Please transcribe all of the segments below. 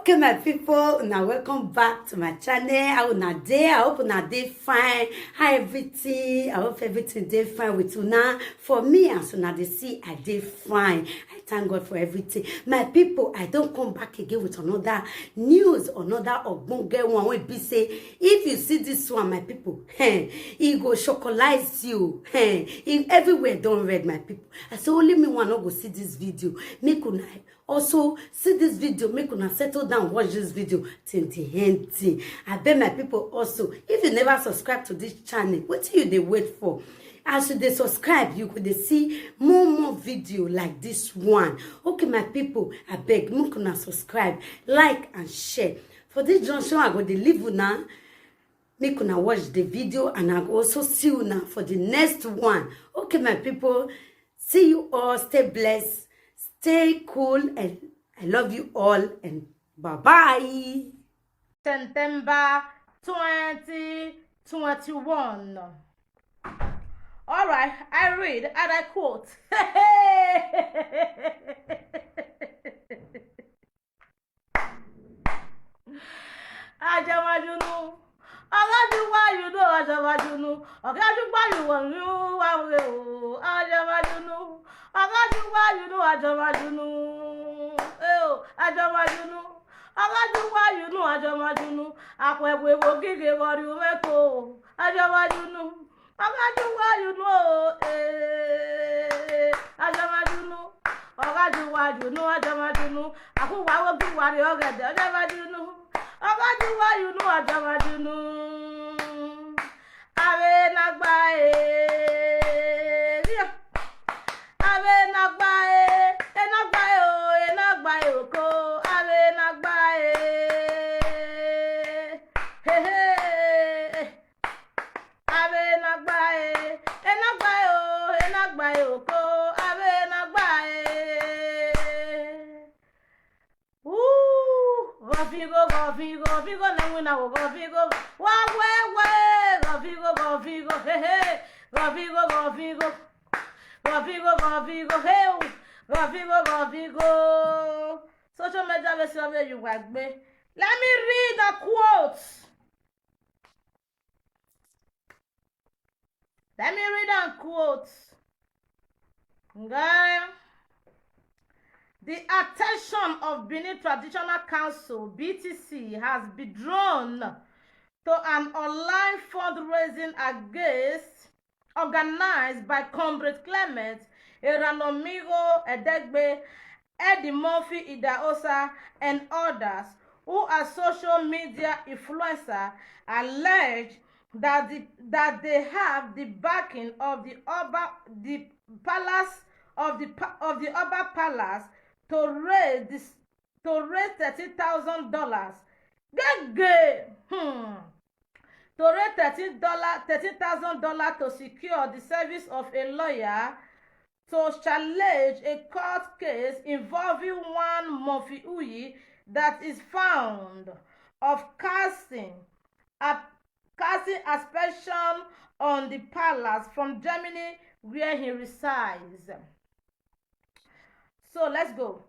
Okay, my people, now welcome back to my channel. How una dey? I hope una dey fine. How everything? I hope everything dey fine with una. For me, as una dey see, I dey fine. I thank God for everything. My people, I don't come back again with another news, another ogbonge one. Wey be say, if you see this one, my people, it go chocolize you. If everywhere don't read, my people. I say only me one not go see this video. Make una also see this video, make una settle down, watch this video till the end. I beg my people also, if you never subscribe to this channel, what do you they wait for? As you they subscribe, you could see more video like this one. Okay, my people, I beg, make una subscribe, like and share. For this junction, I go to leave una. Make una watch the video, and I go also see you now for the next one. Okay, my people, see you all. Stay blessed. Stay cool, and I love you all, and bye-bye. September 2021. All right, I read and I quote. Ajamajunu. Ajamajunu. Ajamajunu. Ajamajunu. Ajamajunu. Akwebwebo gige wari umeko. Ajamajunu. Ajamajunu. Ajamajunu. Akuwawo giwari ogede. Ajamajunu. Ajamajunu. Ave nagbae. Ave nagbae. Enagbae o. Enagbae oko. Ave nagbae. Ave nagbae. Enagbae o. Enagbae oko. Ave nagbae. Gofigo, nanguna wo gofigo. Wa we. Gofigo, hey. Gofigo, hey. Gofigo. Social media version where you work, me. Let me read a quote. Okay. The attention of Benin Traditional Council (BTC) has been drawn to an online fundraising organized by Comrade Clement Eranomigo Edegbe, Eddie Murphy Idaosa, and others who are social media influencers, allege that they have the backing of the Oba Palace to raise $13,000. To raise $13,000 to secure the service of a lawyer to challenge a court case involving one Murphy Uyi that is found of casting aspersion on the palace from Germany, where he resides. So let's go.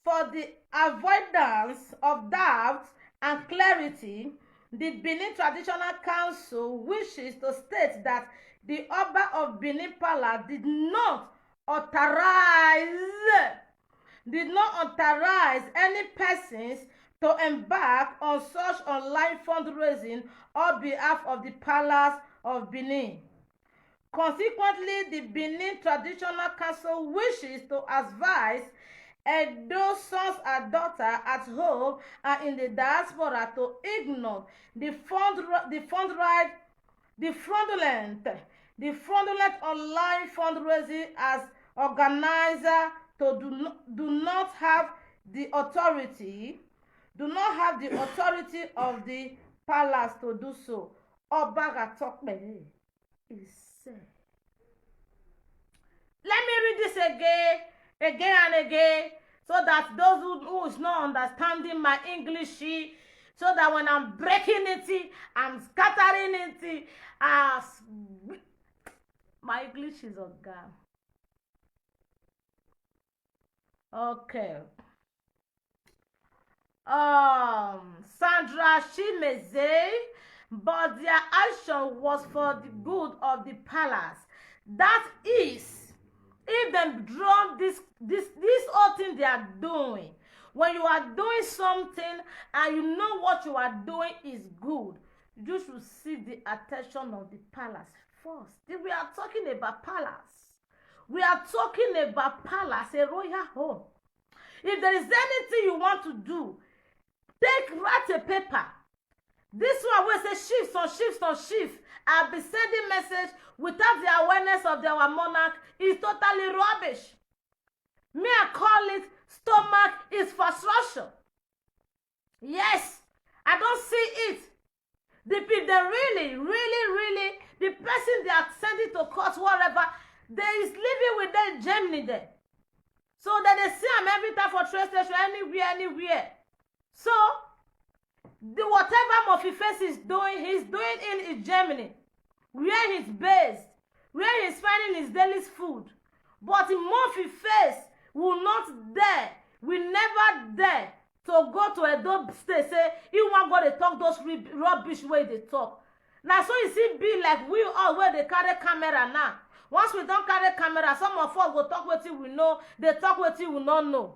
For the avoidance of doubt and clarity, the Benin Traditional Council wishes to state that the Oba of Benin Palace did not authorize any persons to embark on such online fundraising on behalf of the Palace of Benin. Consequently, the Benin Traditional Council wishes to advise those sons and daughters at home and in the diaspora to ignore the fraudulent online fundraising as organizer to do not have the authority of the palace to do so. Obaga Tokpe is said. Let me read this again and again, so that those who is not understanding my English, so that when I'm breaking it, I'm scattering it, my English is a gam. Okay. Sandra Shimeze, but their action was for the good of the palace. That is, if them draw this whole thing they are doing, when you are doing something and you know what you are doing is good, you should seek the attention of the palace first. We are talking about palace. We are talking about palace, a royal home. If there is anything you want to do, write a paper. This one will say shifts on shifts on shifts. I'll be sending message without the awareness of our monarch is totally rubbish. Me, I call it stomach is frustration. Yes, I don't see it. The people, they really, the person they are sending to court, whatever, they is living with them in Germany there. So that they see him every time for train station, anywhere. So, whatever Murphy-Face is doing, he's doing in Germany, where he's based, where he's finding his daily food. But Murphy-Face will not dare, will never dare to go to a dope state, say, you want go to talk those rubbish way they talk. Now, so you see, be like we all where they carry camera now. Once we don't carry camera, some of us will talk what we know, they talk what we will not know.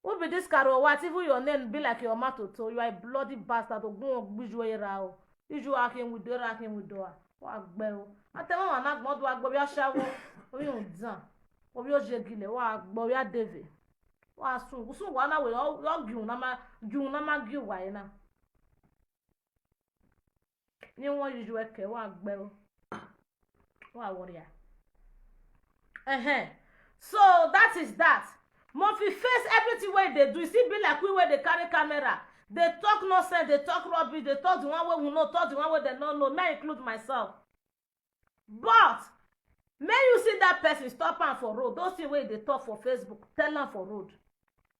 Who be this caro what if your name be like your matoto? You are a bloody bastard to go on visual rao. You are him with door, with door. What bell? I tell you, I'm not going to go your shower. Or you done. Or your jegile, what boya devil. What soon one away all you, Nama give why now. You want you to care, what bell? What warrior? So that is that. Murphy-Face everything where they do, see be like we where they carry camera. They talk nonsense, they talk rubbish, they talk the one way we know, talk the one way they don't know. May include myself. But may you see that person stop am for road. Those things where they talk for Facebook, tell am for road.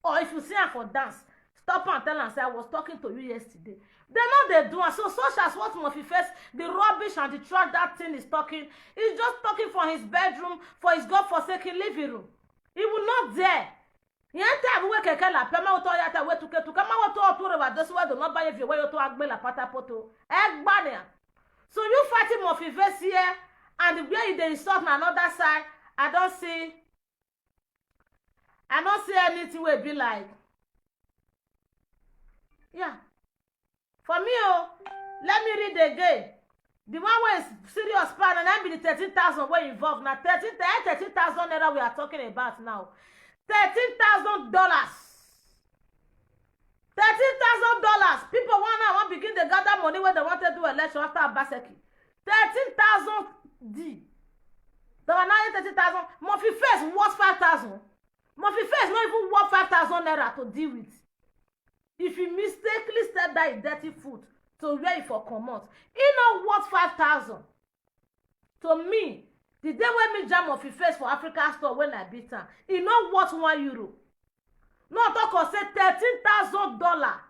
Or if you see am for dance, stop and tell am say I was talking to you yesterday. They know they do, and so such as what Murphy-Face, the rubbish and the trash that thing is talking, he's just talking for his bedroom, for his God-forsaken living room. He will not dare. Yenta we keke la pema oto yata we tuke tu kama oto otore wa dosi wa do not buy if you way oto agbe la patapoto egbania. So you fighting Murphy-Face here and where they insult on another side, I don't see anything will be like. Yeah. For me, let me read again. The one where is serious plan and then be the 13,000 were involved. Now 13,000 naira we are talking about now. $13,000. $13,000. People want begin to gather money when they want to do election after Abaseki. 13,000 D. They were now 30,000. Murphy-Face worth 5,000. Murphy-Face not even worth 5,000 naira to deal with. If you mistakenly step that in dirty foot to where you for commot, it not worth 5,000. To me, the day when me jam Murphy-Face for Africa store when I beat her, it not worth €1. No talk or say $13,000.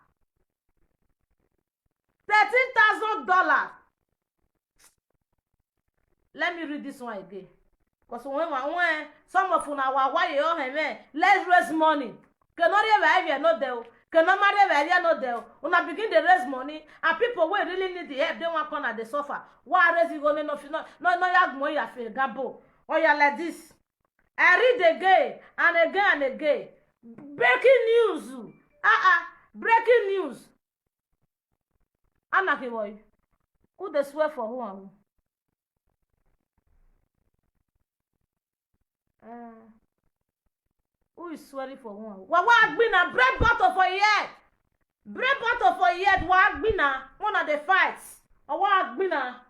$13,000. Let me read this one again. Because when some of una why you let's raise money. Cannot even no deal. Cannot marry no deal. Una begin to raise money and people who really need the help, they want corner they suffer. Why raise you gonna no yag money ya fe gabo. Or ya like this. I read again and again and again. Breaking news. Breaking news. Anaki boy. Who they swear for who? Who is swearing for who? What been a bread bottle for yet? Bread bottle for yet. What been a one of the fights? Or what been a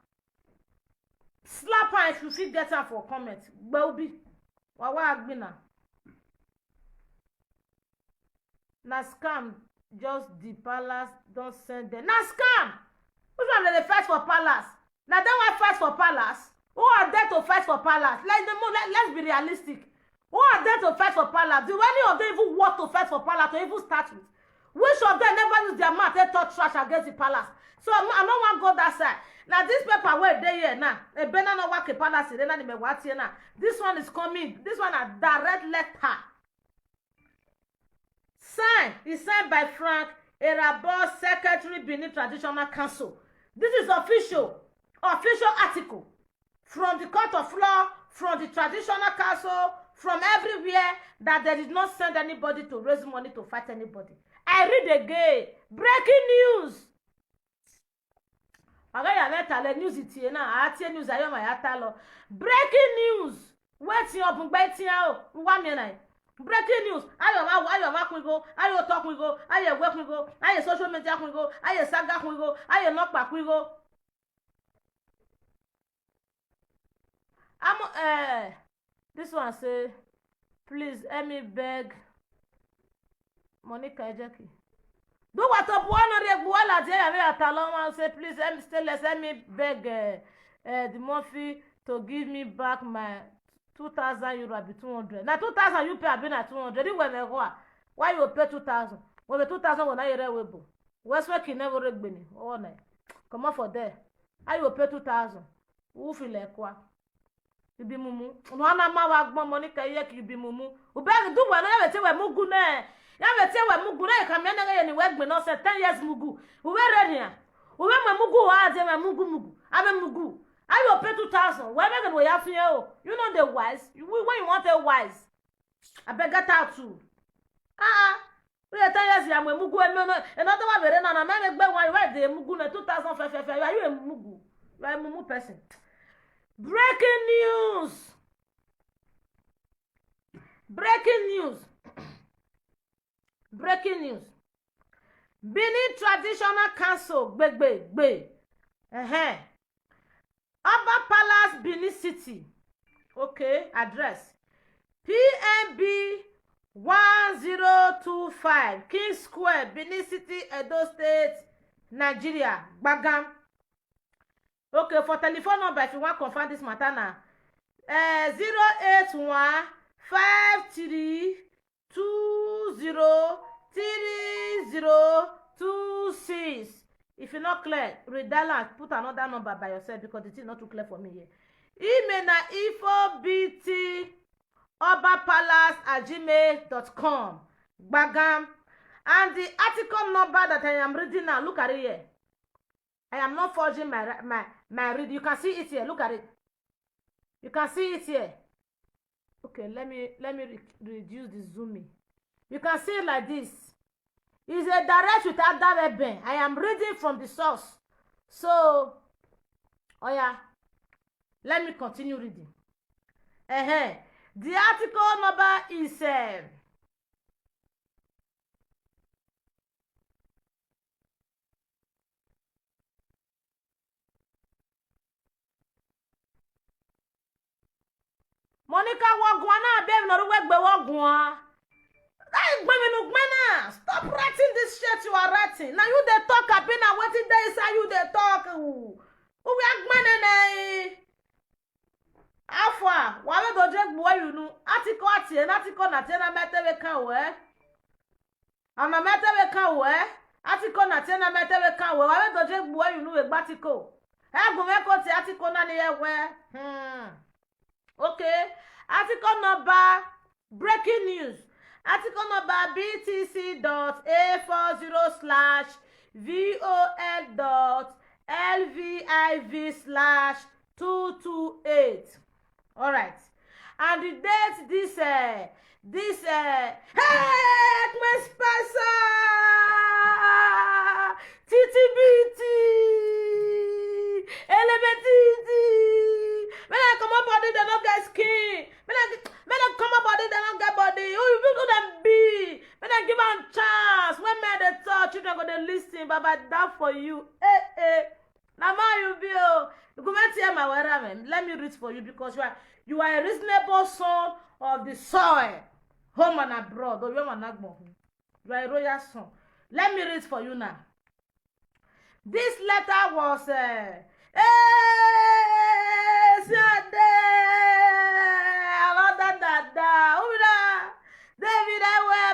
slap her if you see get her for comment. Baby. What been a na scam just the palace don't send them. Na scam. Which one they fight for palace? Now then why fight for palace? Who are there to fight for palace? Let's be realistic. Who are there to fight for palace? Do any of them even want to fight for palace to even start with? Which of them never use their mouth and talk trash against the palace? So I don't want to go that side. Now this paper where they here now, a banana work a palace, this one is coming. This one a direct letter. Signed. It's signed by Frank Erabo Secretary Benin Traditional Council. This is official article from the court of law, from the traditional council, from everywhere, that they did not send anybody to raise money to fight anybody. I read again. Breaking news. News news breaking news. Waiting up breaking news. Ayo go. Ayo talk we go. Ayo work we go. Ayo social media we go. Ayo saga we go. Ayo knock back we go. This one say, please let me beg Monica Ejeki. Do what up one buala there talon say, please let me beg the Murphy to give me back my 2,000 euro be 200. Now 2,000 you pay I been at 200. You when why you pay 2,000? When the 2,000 when I rewebo. West work you never reg Benin. Oh no. Come on for there. I you pay 2,000. Who feel like what? You be mumu. No na ma wa gbon Monica Ejeki you be mumu. U be do when I tell we mugu na. Ya be tell we mugu na come na ye ni work no say 10 years mugu. U we ready here. U we mugu wa de mugu. Abe mugu. I will pay 2,000. Why make we have here? You know the wise. When you want a wise, I beg that out too. We are 10 years here. We mugu no. Another one very na make be one why the mugu na 2,000. Are you a mugu? You are a mumu person. Breaking news. Breaking news. Breaking news. Benin Traditional Council. Gbe. Upper Palace, Benin City. Okay, address PMB 1025 King Square, Benin City, Edo State, Nigeria. Bagam. Okay, for telephone number if you want to confirm this matter now. 081 53 20 3026. If you're not clear, redial and put another number by yourself because it is not too clear for me here. Email na info@obapalace@gmail.com. Bagam. And the article number that I am reading now, look at it here. I am not forging my read. You can see it here. Look at it. You can see it here. Okay, let me reduce the zooming. You can see it like this. It's a direct with other ben. I am reading from the source. So, oh yeah, let me continue reading. The article number is Monica Wagwana, babe, no work Wagwan. Stop writing this shit you are writing. Now you they talk up in a waiting days and you they talk. Who we are gmanene? Alpha, why do you boy you know? Article na tena mete we can we. Ama mete we can we. Article na tena mete we can we. Why do you boy you know a batiko? Go me ko ti article na niye we. Okay. Article number breaking news. Article number btc.a40/vol.lviv/228. All right. And the date hey, my sponsor, TTBT, LMTT. When I come up body, they don't get skin. When I come up body, they don't get body. Who you them be? When I give them chance, when me they talk, children go they listen. Baba, that for you. Now you be you go hear my word, man. Let me read for you because you are a reasonable son of the soil, home and abroad. You are a royal son. Let me read for you now. This letter was David,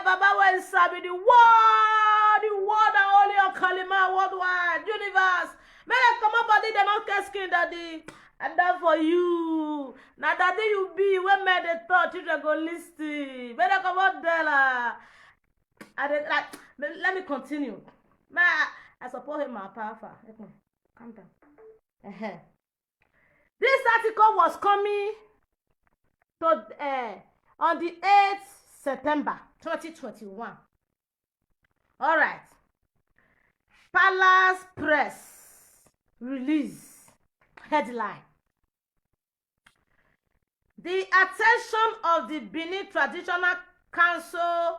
Baba will serve the world and only your Kalima worldwide universe. May I come up body, they not get skin, daddy. And that for you. Now daddy you be when made the thought children go listen. May I come up there. Let me continue. I support him my powerful. Calm down. This article was coming to on the 8th September 2021. All right. Palace Press release headline. The attention of the Benin Traditional Council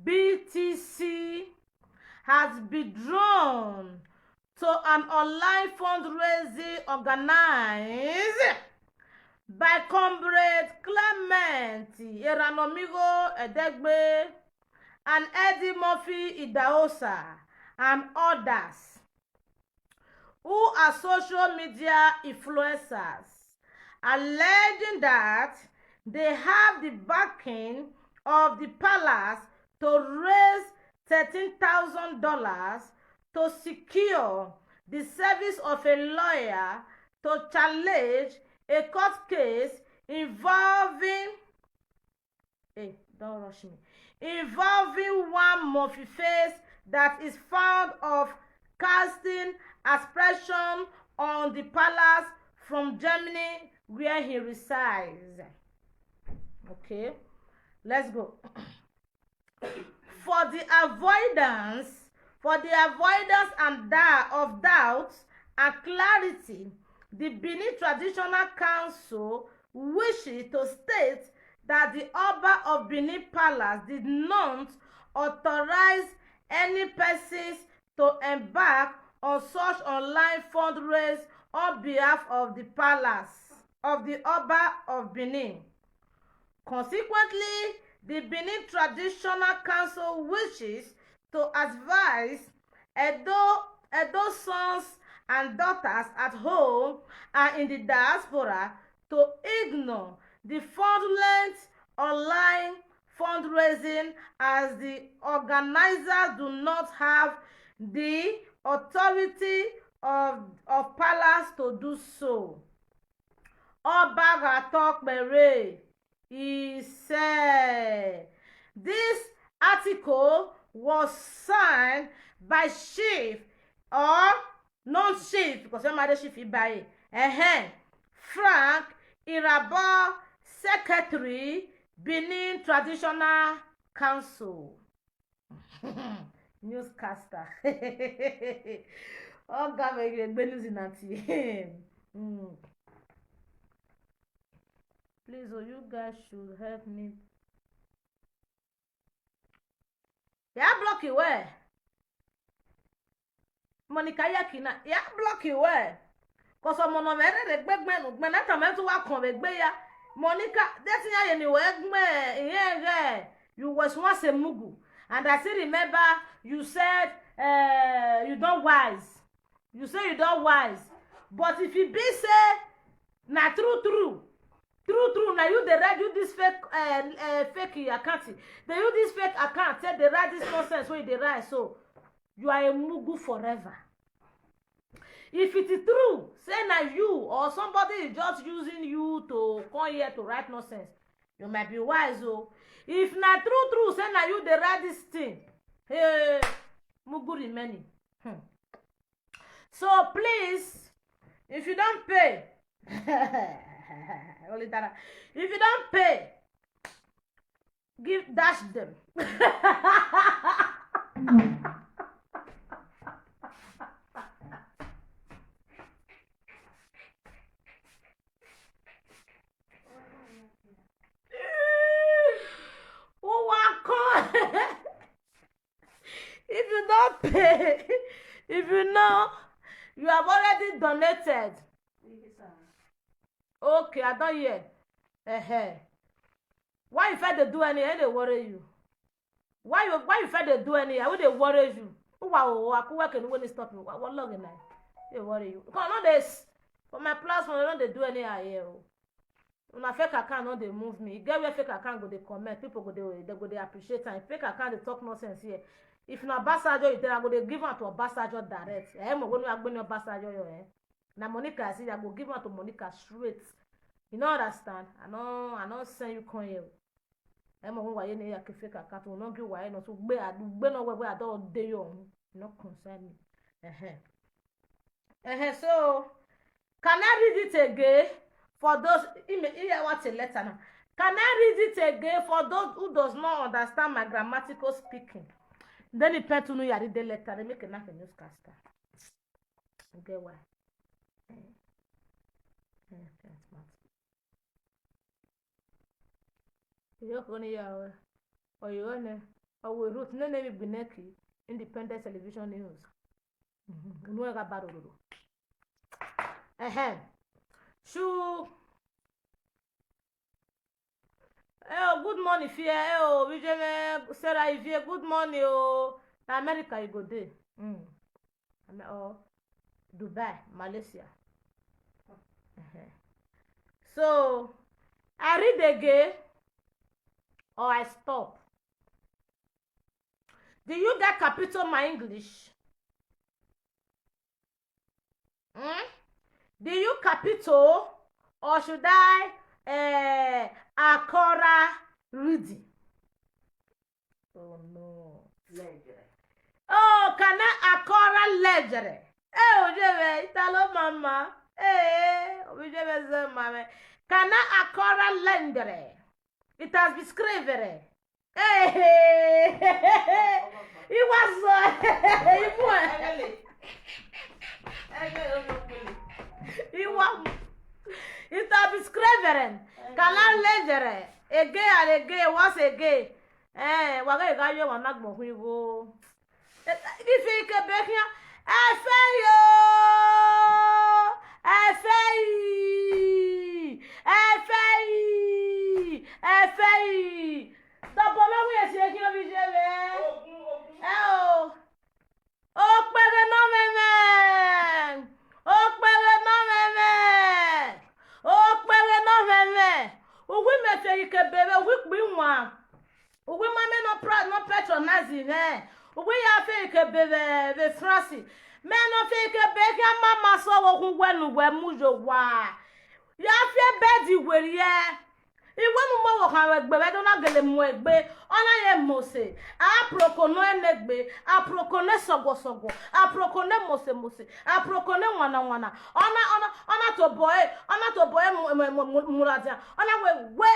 BTC has been drawn to an online fundraising organized by Comrade Clement Eranomigo Edegbe and Eddie Murphy Idaosa and others who are social media influencers, alleging that they have the backing of the palace to raise $13,000 to secure the service of a lawyer to challenge a court case involving don't rush me, involving one Murphy face that is found of casting aspersion on the palace from Germany where he resides. Okay, let's go. For the avoidance and of doubt and clarity, the Benin Traditional Council wishes to state that the Oba of Benin Palace did not authorize any persons to embark on such online fundraise on behalf of the palace of the Oba of Benin. Consequently, the Benin Traditional Council wishes to advise Edo sons and daughters at home and in the diaspora to ignore the fraudulent online fundraising, as the organizers do not have the authority of palace to do so. Oba Gatokbere, he said. This article was signed by chief or non-chief, because somebody chief ibaye, Frank Irabo, Secretary, Benin Traditional Council. Newscaster. Oh, God, news in Please, you guys should help me. Yeah, block you where? Monica Yakina, yeah, block you where? Cause I'm on a very big man, I come to work on the Beya. Monica, that's not anywhere. Yeah, you was once a mugu. And I still remember you said you don't wise. You say you don't wise. But if you be say, na true. Now you they write you this fake account. They use this fake account, say they write this nonsense where they write, so you are a mugu forever. If it is true, say na you or somebody is just using you to come here to write nonsense, you might be wise. Oh, if na true, say na you they write this thing. Hey, mugu remaining. So please, if you don't pay, if you don't pay, dash them. If you don't pay, if you know you have already donated. Okay, I don't hear. Why you fed to do any? They worry you. Why you fed to do any? I would they worry you. Wow, I could work and when they stop me. What long in they worry you? Because not this for my platform. They don't do any here. When a fake account, no, they move me. Get where fake account go, they comment. People go, they appreciate and fake account, they talk nonsense here. If na ambassador, you tell I go, they give am to ambassador direct. Mo go no agbeni ambassador yo Na Monica say I go give am to Monica straight. You know understand? I no send you come here. Mo go wa ye ne ya fake account, no give wa no so gbe no we I don dey you. no concern me. So can I read it again for those here what a letter now? Can I read it again for those who does not understand my grammatical speaking? Then it pen to know you read the letter. They make enough a newscaster. Okay, why? You iyore oyone owe root no name bineki independent television news. No ga baroro. Shoo. Good morning, Fia. We just Sarah, if you good morning, America, you go there. Dubai, Malaysia. So, I read again, or I stop. Do you get capital my English? Do you capital, or should I akora reading? Oh no. Legere. Oh, can I akora legere? Ojebe, italo mama. Ojebe ze mama. Can I akora lendere? It has been scrivere. It was it has been scrivere. Can I legere? Again and again, once again. Waga ga yo wana gbo hu iwo. If you can back here, we mame no patronizing we ya fake be Francis men no fake be ya mama so wo wenu we mujo wa ya fe bedi were iwenu mo wo kan egbe we do na gele mu egbe ona ye mose aproko no enegbe aproko ne sogo aproko ne mose aproko ne wana ona to boy muradia ona we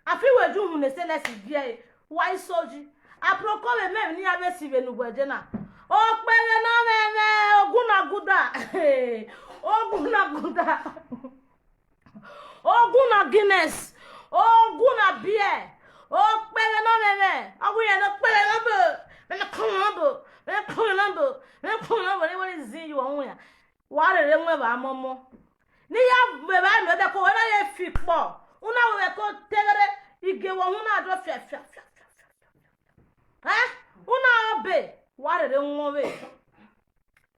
afiwe ju hu ne se na si bia why soji aproko le me ni abesive nu gbeje na o pere na meme oguna Guinness oguna beer o pere na meme awuye no pere lambo me what is you on ya wa re nwe ba momo ni ya be ba me be ko na ye fi po una we ko tegere ige wo una do fia una be wa re nwo we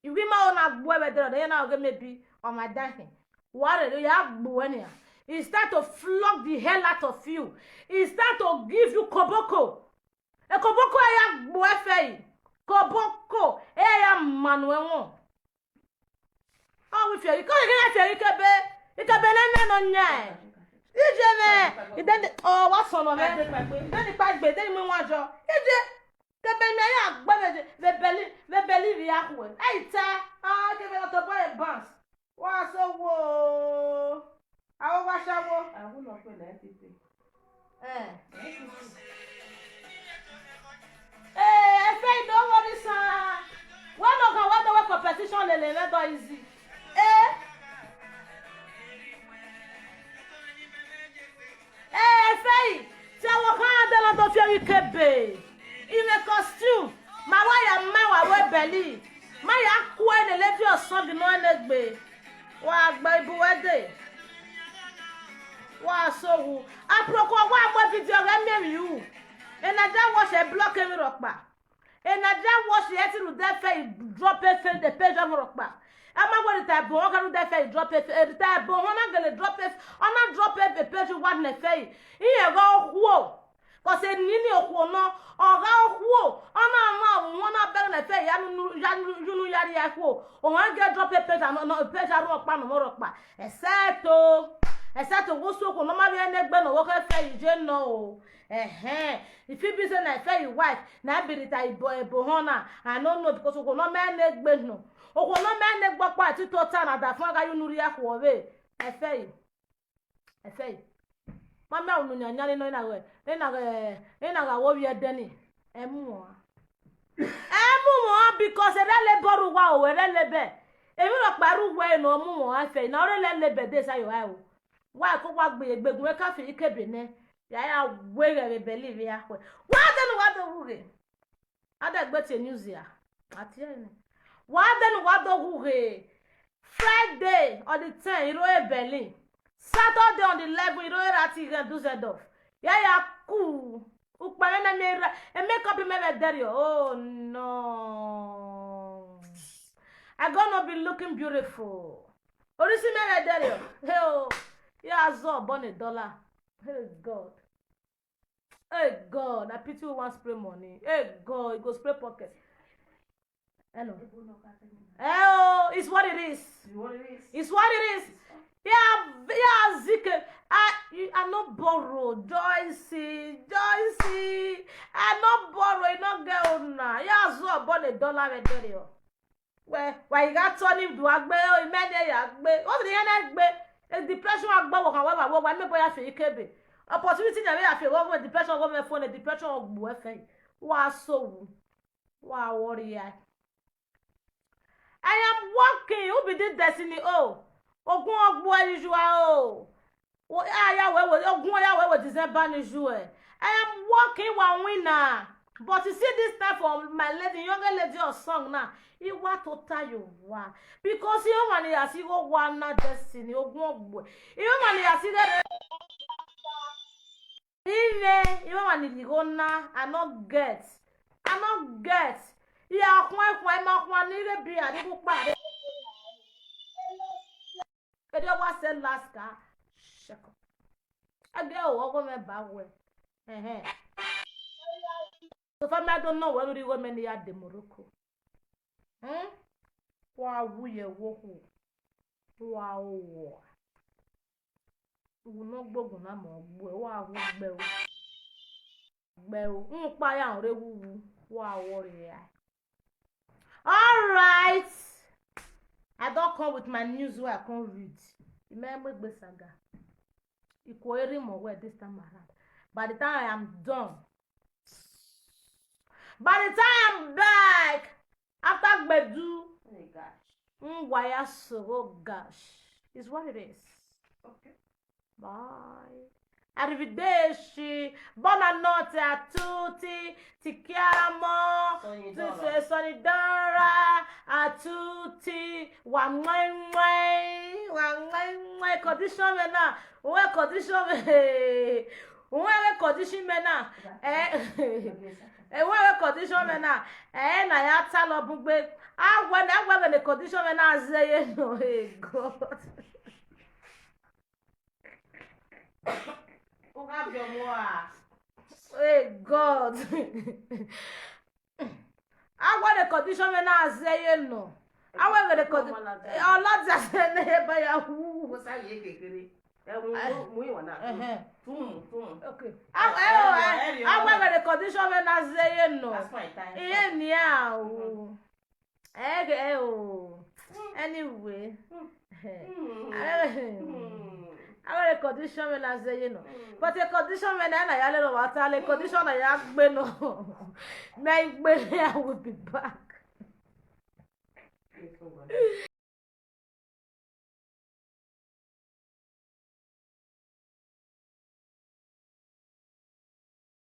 iwi ma ona gbo e be de na o ge mebi o ma dahin wa re ya gbo eni a he start to flog the hell out of you. He start to give you koboko. E koboko ya gbo efe. Koboko e ya manuwe. Oh, we fear you. Come again, you can be no nya. Ije me. Oh, what son of me? Then the pack be. Then me wajo. Ije. Ke be me ya gbo the belly ya ku. Aita. Ke be to boy bounce. Wa so wo. Awo wa shawo. Awo no pe na tete. Efe don't worry son. One of our competition le do easy. Efe, ti awo kan de lo do fi ori kebe. In a costume, ma wa ya ma wa we belly. Ma ya ku ene le fi osan bi no enegbe. Wa gba ibu wede. Wa so wu aproko wa mo video re meri you e na da wash e block e ropa e na da wash e ti ru da fe drop e fe the page of ropa ama go the type bo ka ru da fe drop e the type bo na gele drop e ona drop e the page wa na fe iye go huo ko se nini okuo no oga okuo ona na be na fe ya nu yari ya huo o wan get drop e page no page ropa no ropa except except to go so ko no ma be enegbe no wo ke fe ije no o if you be say na fe your wife na be it ibo hona I don't know because ko no ma enegbe no o ko no ma enegbe pa ti total na da fun aga yunuri akwo we e fe mama unu nyanya ni no na ga wo wie deni emu because ele boru wa o ele be emi ro paru we no mu mo afe na ore le be de sayo ai o wa ko wa gbe egbegun e ka fi ikebe ne ya we re believe ya we wa do huge ada gbe ti news ya ati ene wa do huge Friday on the 10 iro e Berlin, Saturday on the 11 iro e rati Dusseldorf ya ku ukpare na me make up me there. Oh no, I gonna be looking beautiful. Orisi me there. Hey oh, yeah, so born $1. Hey God, I pity you want spray money. Hey God, you go spray pocket. Hello. Oh, it's what it is. It's what it is. Yeah, Zike. I not borrow, Joycey. I not borrow, I not get on now. Yeah, so born $1 there. Why you got turn him to agbe? Oh, he made agbe. What the agbe? Depression agbe wo kan wa me boya fe ikebe. Opportunity na we afi wo depression go me phone depression ogbu efe. Wa so wa worry I am working. Who be this destiny? Oh, ogun ogbu usual. Oh, ya we ogun ya we December ni jour. I am working one winner. But you see this time for my lady, younger lady or song now. You want to tell you why? Because you want to see what one not destiny. You want to see that. You want to go now. I not get. Yeah, quite my need be a little bad. But there was a last car. Shaka. I go over my back way. So if I don't know where the women they are the Morocco. Wow, we a walk. Wow. We not go na mo. Wow, bell. Pa ya re wu. Wow, warrior. All right. I don't come with my news where I can't read. Remember the saga. Equating more where this time around. By the time I am done. By the time I'm back, after Bedu, oh gosh, why so? Oh gosh, it's what it is. Okay. Bye. Arrivederci, buonanotte a tutti, ti chiamo, sonidora a tutti, condition me now, condition me. Uwe condition me now. Uwe condition me now. Na ya talo bugbe. When the condition me now say no, hey God. Hey God. When the condition me now say no. When the condition. Allah just say ne ba ya hu. Okay. I the condition when I say no. That's my time. Anyway. I the condition when I say no. But the condition when I a little water, the condition I have no. I will be back.